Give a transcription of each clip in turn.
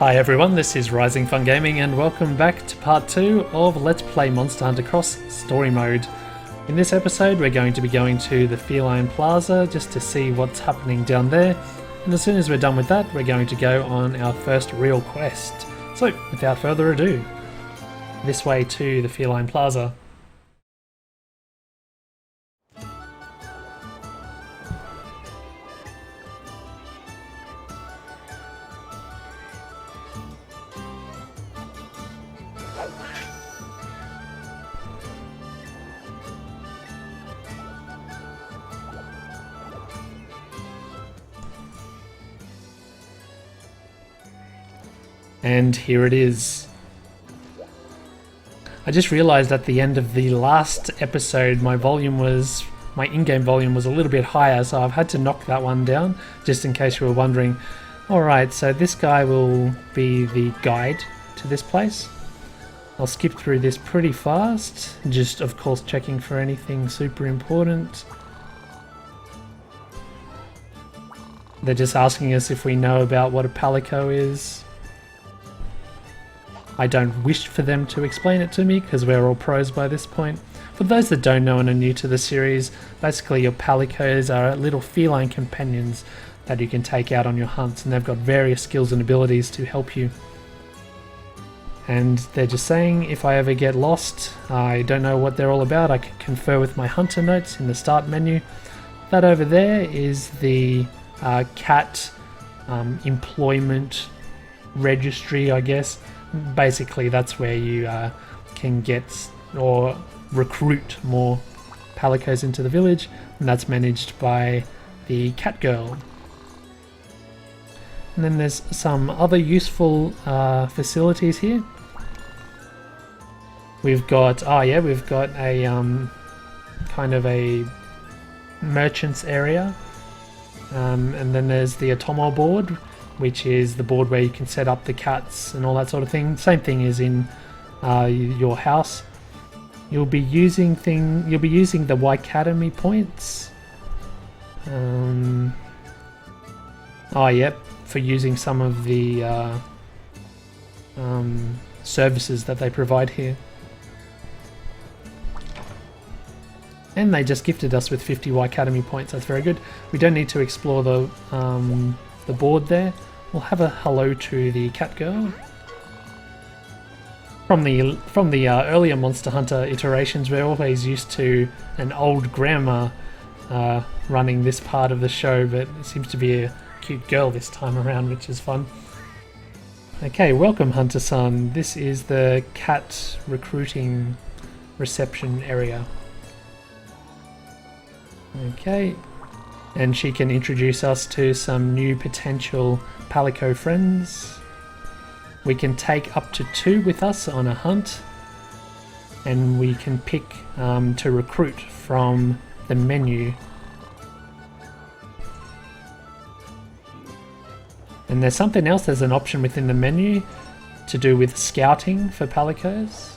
Hi everyone, this is Rising Fun Gaming and welcome back to part 2 of Let's Play Monster Hunter Cross Story Mode. In this episode we're going to be going to the Feline Plaza just to see what's happening down there, and as soon as we're done with that we're going to go on our first real quest. So without further ado, this way to the Feline Plaza. And here it is. I just realized at the end of the last episode my in-game volume was a little bit higher, so I've had to knock that one down just in case you were wondering. Alright, so this guy will be the guide to this place. I'll skip through this pretty fast, just of course checking for anything super important. They're just asking us if we know about what a Palico is. I don't wish for them to explain it to me because we're all pros by this point. For those that don't know and are new to the series, basically your Palicos are little feline companions that you can take out on your hunts, and they've got various skills and abilities to help you. And they're just saying if I ever get lost, I don't know what they're all about, I can confer with my hunter notes in the start menu. That over there is the cat employment registry, I guess. Basically that's where you can get or recruit more Palicos into the village, and that's managed by the cat girl. And then there's some other useful facilities here. We've got a kind of a merchant's area, and then there's the Otomo board, which is the board where you can set up the cats and all that sort of thing. Same thing as in your house. You'll be using the Yacademy points. For using some of the services that they provide here. And they just gifted us with 50 Yacademy points. That's very good. We don't need to explore the board there. We'll have a hello to the cat girl. From the earlier Monster Hunter iterations, we're always used to an old grandma running this part of the show, but it seems to be a cute girl this time around, which is fun. Okay, welcome Hunter-san. This is the cat recruiting reception area. Okay. And she can introduce us to some new potential Palico friends. We can take up to 2 with us on a hunt, and we can pick to recruit from the menu. And there's something else, there's an option within the menu to do with scouting for Palicos.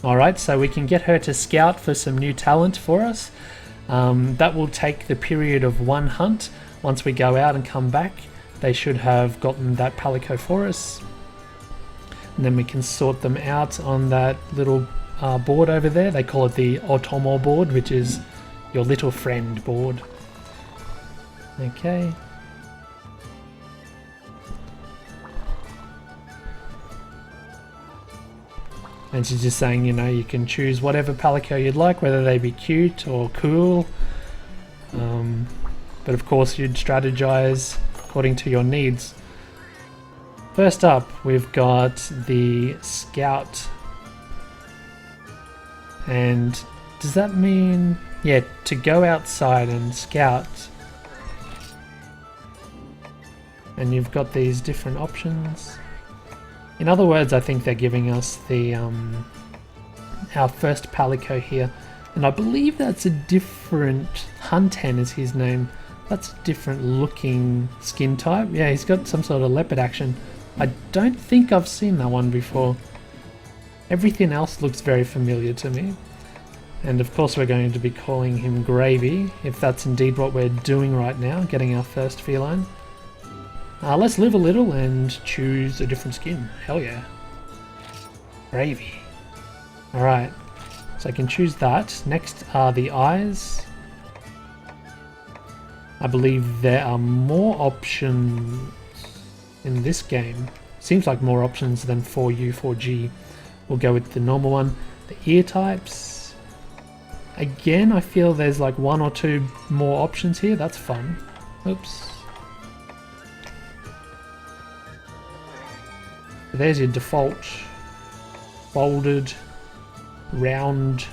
Alright, so we can get her to scout for some new talent for us. That will take the period of 1 hunt. Once we go out and come back, they should have gotten that Palico for us. And then we can sort them out on that little board over there. They call it the Otomo board, which is your little friend board. Okay. And she's just saying, you know, you can choose whatever Palico you'd like, whether they be cute or cool. But of course you'd strategize according to your needs. First up, we've got the Scout. And does that mean, yeah, to go outside and scout. And you've got these different options. In other words, I think they're giving us the our first Palico here, and I believe that's a different Hunten is his name. That's a different looking skin type. Yeah, he's got some sort of leopard action. I don't think I've seen that one before. Everything else looks very familiar to me. And of course we're going to be calling him Gravy, if that's indeed what we're doing right now, getting our first feline. Let's live a little and choose a different skin. Hell yeah. Gravy. Alright, so I can choose that. Next are the eyes. I believe there are more options in this game. Seems like more options than 4U, 4G. We'll go with the normal one. The ear types. Again, I feel there's like one or two more options here. That's fun. Oops. There's your default folded, round,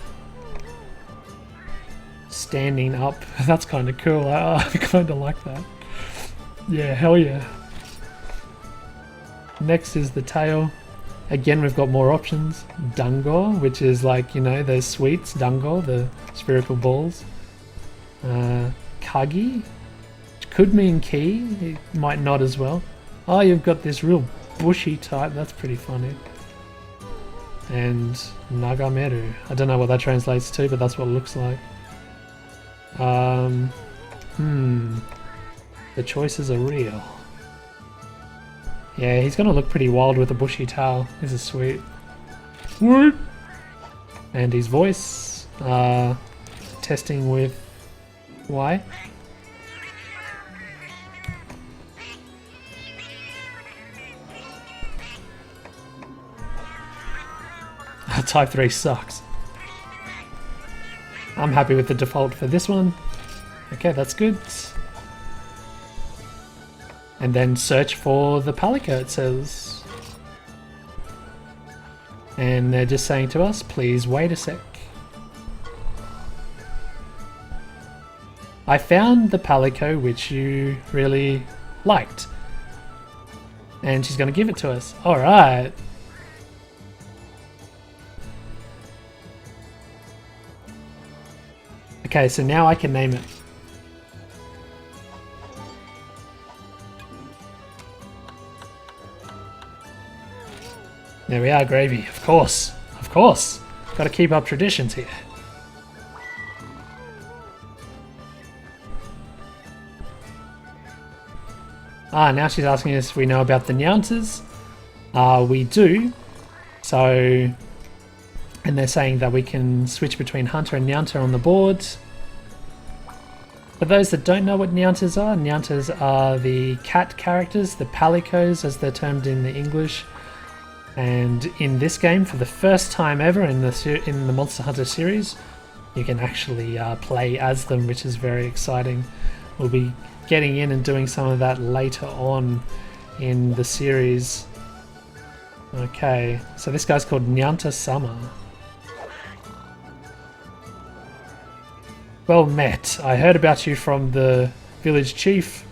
standing up. That's kind of cool. I kind of like that. Yeah, hell yeah. Next is the tail. Again, we've got more options. Dungor, which is like, you know, those sweets. Dungor, the spherical balls. Kagi, which could mean key. It might not as well. Oh, you've got this real bushy type. That's pretty funny. And Nagameru. I don't know what that translates to, but that's what it looks like. The choices are real. Yeah, he's gonna look pretty wild with a bushy tail. This is sweet. And his voice, testing with Y. Type 3 sucks. I'm happy with the default for this one. Okay, that's good. And then search for the Palico, it says. And they're just saying to us, please wait a sec. I found the Palico which you really liked. And she's going to give it to us. Alright. Okay, so now I can name it. There we are, Gravy. Of course. Of course. Gotta keep up traditions here. Now she's asking us if we know about the Nyanters. We do. So... And they're saying that we can switch between Hunter and Nyanter on the board. For those that don't know what Nyanters are the cat characters, the Palicos as they're termed in the English. And in this game, for the first time ever in the Monster Hunter series, you can actually play as them, which is very exciting. We'll be getting in and doing some of that later on in the series. Okay, so this guy's called Nyanta Sama. Well met. I heard about you from the village chief.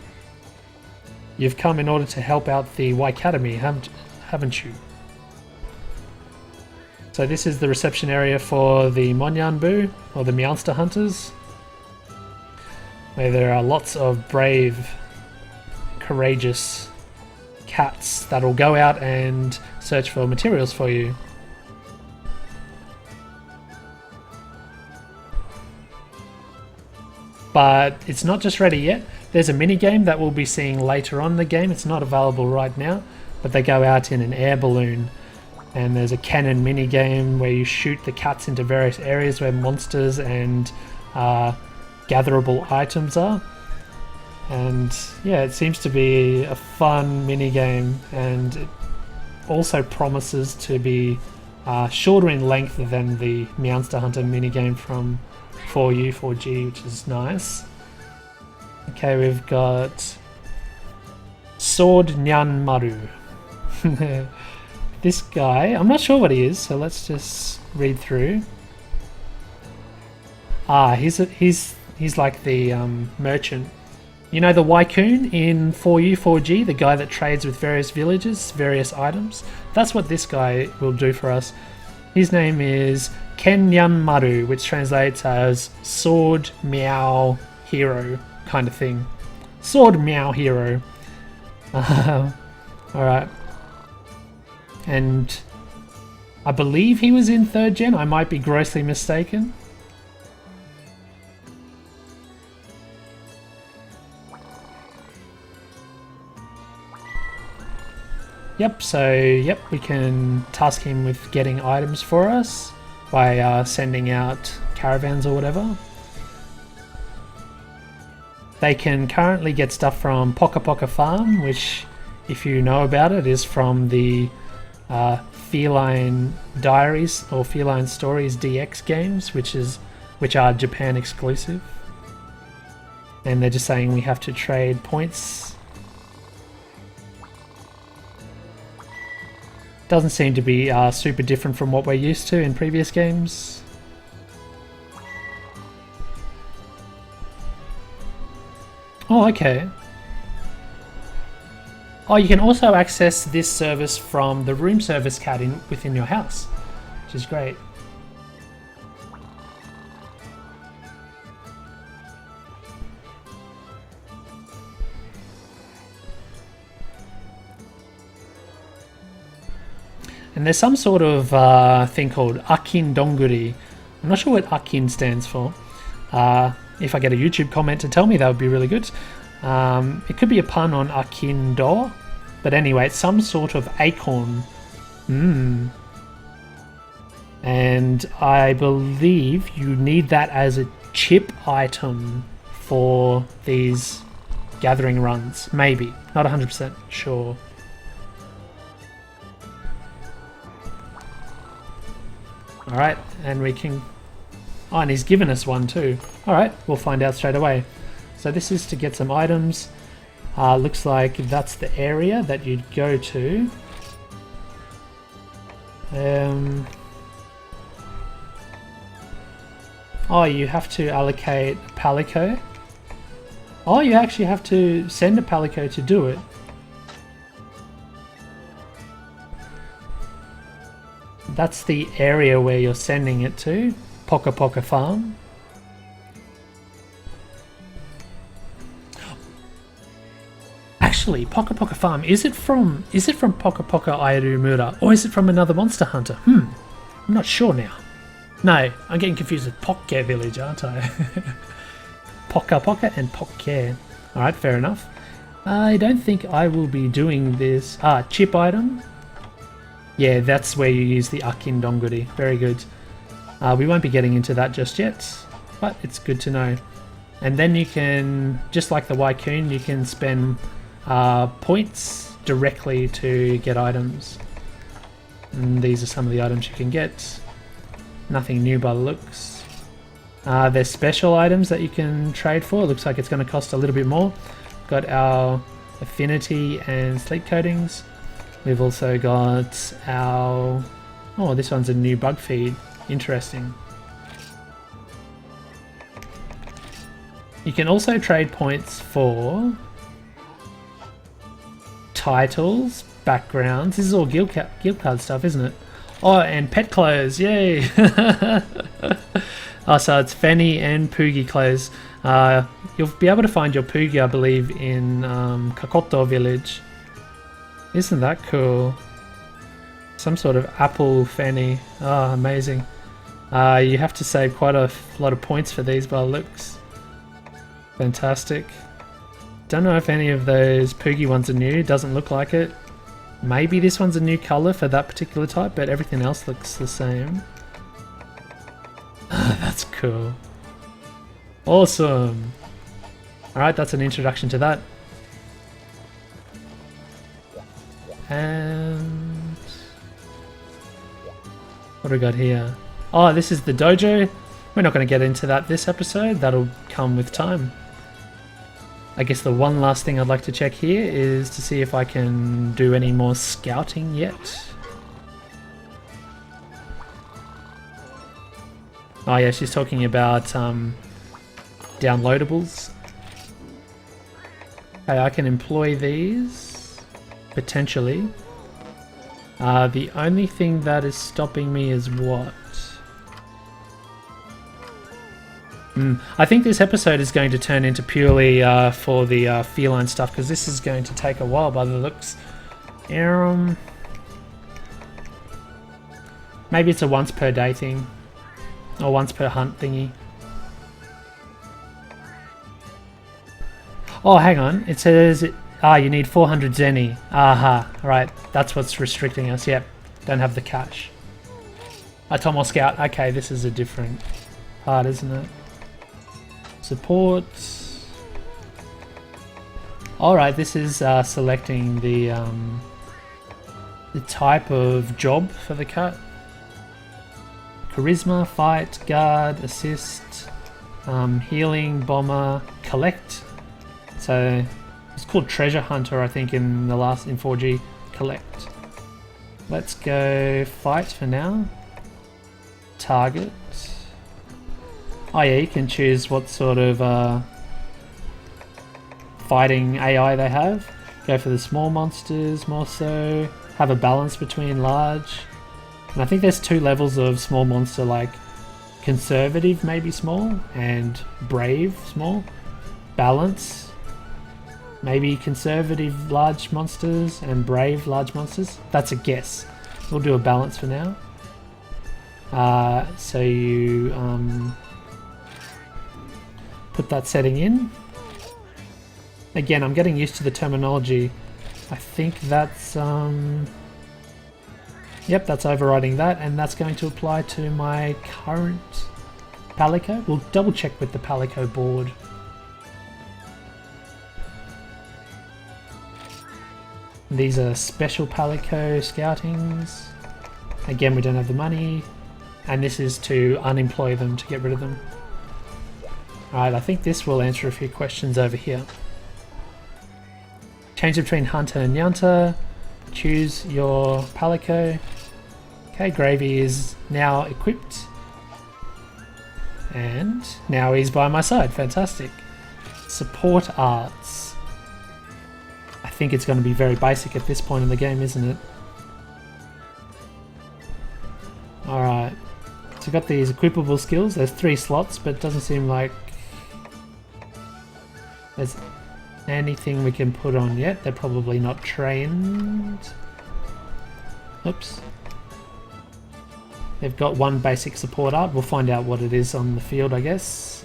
You've come in order to help out the Waikatami, haven't you? So this is the reception area for the Monyanbu, or the Meowster Hunters, where there are lots of brave, courageous cats that'll go out and search for materials for you. But it's not just ready yet. There's a mini game that we'll be seeing later on in the game. It's not available right now, but they go out in an air balloon. And there's a cannon mini game where you shoot the cats into various areas where monsters and gatherable items are. And yeah, it seems to be a fun mini game, and it also promises to be shorter in length than the Meowster Hunter mini game from 4U, 4G, which is nice. Okay, we've got Sword Nyan Maru. This guy, I'm not sure what he is, so let's just read through. He's like the merchant. You know the Waikun in 4U, 4G, the guy that trades with various villages, various items? That's what this guy will do for us. His name is Kenyan Maru, which translates as Sword Meow Hero kind of thing. Sword Meow Hero. Alright. And I believe he was in 3rd gen. I might be grossly mistaken. Yep, so yep, we can task him with getting items for us by sending out caravans or whatever. They can currently get stuff from Poka Poka Farm, which, if you know about it, is from the Feline Diaries or Feline Stories DX games, which are Japan exclusive. And they're just saying we have to trade points. Doesn't seem to be super different from what we're used to in previous games. Oh, okay. Oh, you can also access this service from the room service cat within your house, which is great. And there's some sort of thing called Akin Donguri. I'm not sure what Akin stands for. If I get a YouTube comment to tell me, that would be really good. It could be a pun on Akin Do, but anyway, it's some sort of acorn. And I believe you need that as a chip item for these gathering runs. Maybe. Not 100% sure. Alright, and we can... Oh, and he's given us one too. Alright, we'll find out straight away. So this is to get some items. Looks like that's the area that you'd go to. Oh, you have to allocate a Palico. Oh, you actually have to send a Palico to do it. That's the area where you're sending it to, Poka Poka Farm. Actually, Poka Poka Farm, is it from Poka Poka Airumura, or is it from another Monster Hunter? I'm not sure now. No, I'm getting confused with Pokke Village, aren't I? Poka Poka and Pokke. Alright, fair enough. I don't think I will be doing this. Chip item. Yeah, that's where you use the Akin Donguri. Very good. We won't be getting into that just yet, but it's good to know. And then you can, just like the Wycoon, you can spend points directly to get items. And these are some of the items you can get. Nothing new by the looks. There's special items that you can trade for. It looks like it's going to cost a little bit more. Got our affinity and sleep coatings. We've also got our... Oh, this one's a new bug feed. Interesting. You can also trade points for titles, backgrounds. This is all guild card stuff, isn't it? Oh, and pet clothes. Yay! Oh, so it's Fanny and Poogie clothes. You'll be able to find your Poogie, I believe, in Kakoto village. Isn't that cool? Some sort of apple fanny. Oh, amazing. You have to save quite a lot of points for these by the looks. Fantastic. Don't know if any of those Poogie ones are new. Doesn't look like it. Maybe this one's a new colour for that particular type, but everything else looks the same. That's cool. Awesome. Alright, that's an introduction to that. And what do we got here? Oh, this is the dojo. We're not going to get into that this episode. That'll come with time. I guess the one last thing I'd like to check here is to see if I can do any more scouting yet. Oh yeah, she's talking about downloadables. Okay, I can employ these. Potentially. The only thing that is stopping me is what? I think this episode is going to turn into purely for the feline stuff, because this is going to take a while by the looks. Maybe it's a once per day thing. Or once per hunt thingy. Oh, hang on. It says you need 400 Zenny. Aha, right, that's what's restricting us. Yep, don't have the cash. Atomo Scout, okay, this is a different part, isn't it? Support. Alright, this is selecting the type of job for the cat. Charisma, fight, guard, assist, healing, bomber, collect. So it's called treasure hunter, I think, in 4G. Collect. Let's go fight for now. Target. Oh yeah, you can choose what sort of fighting AI they have. Go for the small monsters more so. Have a balance between large. And I think there's 2 levels of small monster, like conservative maybe small and brave small. Balance. Maybe conservative large monsters and brave large monsters. That's a guess. We'll do a balance for now. So you put that setting in. Again, I'm getting used to the terminology. I think that's yep, that's overriding that, and that's going to apply to my current Palico. We'll double check with the Palico board. These are special Palico scoutings. Again, we don't have the money, and this is to unemploy them, to get rid of them. Alright, I think this will answer a few questions over here. Change between Hunter and Yunter. Choose your Palico. Okay, Gravy is now equipped. And now he's by my side. Fantastic. Support arts. I think it's going to be very basic at this point in the game, isn't it? Alright. So we've got these equipable skills. There's 3 slots, but it doesn't seem like there's anything we can put on yet. They're probably not trained. Oops. They've got 1 basic support art. We'll find out what it is on the field, I guess.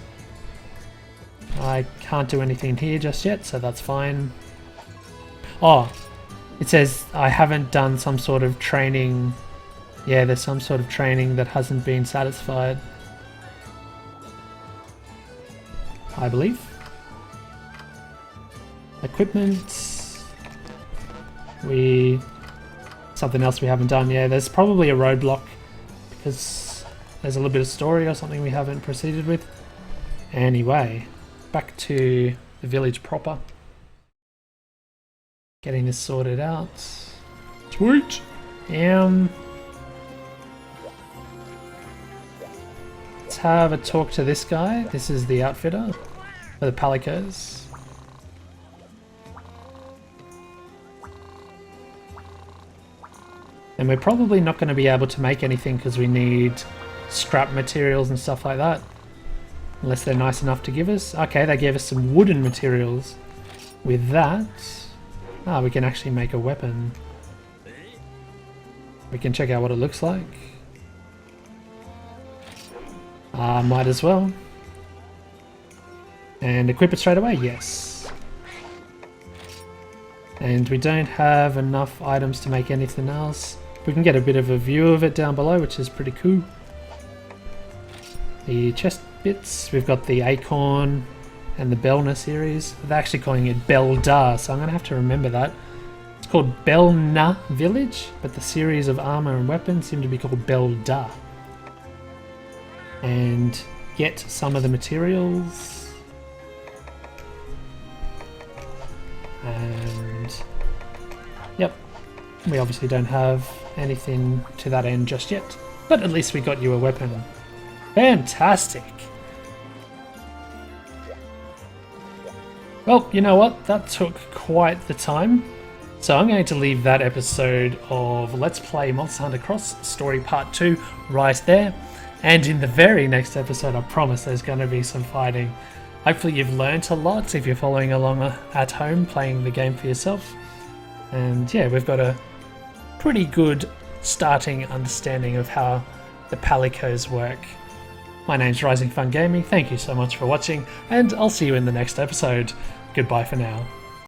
I can't do anything here just yet, so that's fine. Oh, it says I haven't done some sort of training. Yeah, there's some sort of training that hasn't been satisfied, I believe. Equipment. Something else we haven't done. Yeah, there's probably a roadblock because there's a little bit of story or something we haven't proceeded with. Anyway, back to the village proper. Getting this sorted out. Sweet. Let's have a talk to this guy. This is the outfitter for the Palicos. And we're probably not going to be able to make anything because we need scrap materials and stuff like that. Unless they're nice enough to give us. Okay, they gave us some wooden materials. With that, we can actually make a weapon. We can check out what it looks like. Might as well. And equip it straight away, yes. And we don't have enough items to make anything else. We can get a bit of a view of it down below, which is pretty cool. The chest bits, we've got the Acorn and the Belna series. They're actually calling it Belda, so I'm going to have to remember that. It's called Belna Village, but the series of armor and weapons seem to be called Belda. And get some of the materials. And yep, we obviously don't have anything to that end just yet, but at least we got you a weapon. Fantastic. Well, you know what? That took quite the time. So I'm going to leave that episode of Let's Play Monster Hunter Cross Story Part 2 right there. And in the very next episode, I promise there's going to be some fighting. Hopefully you've learnt a lot if you're following along at home playing the game for yourself. And yeah, we've got a pretty good starting understanding of how the Palicos work. My name's Rising Fun Gaming, thank you so much for watching, and I'll see you in the next episode. Goodbye for now.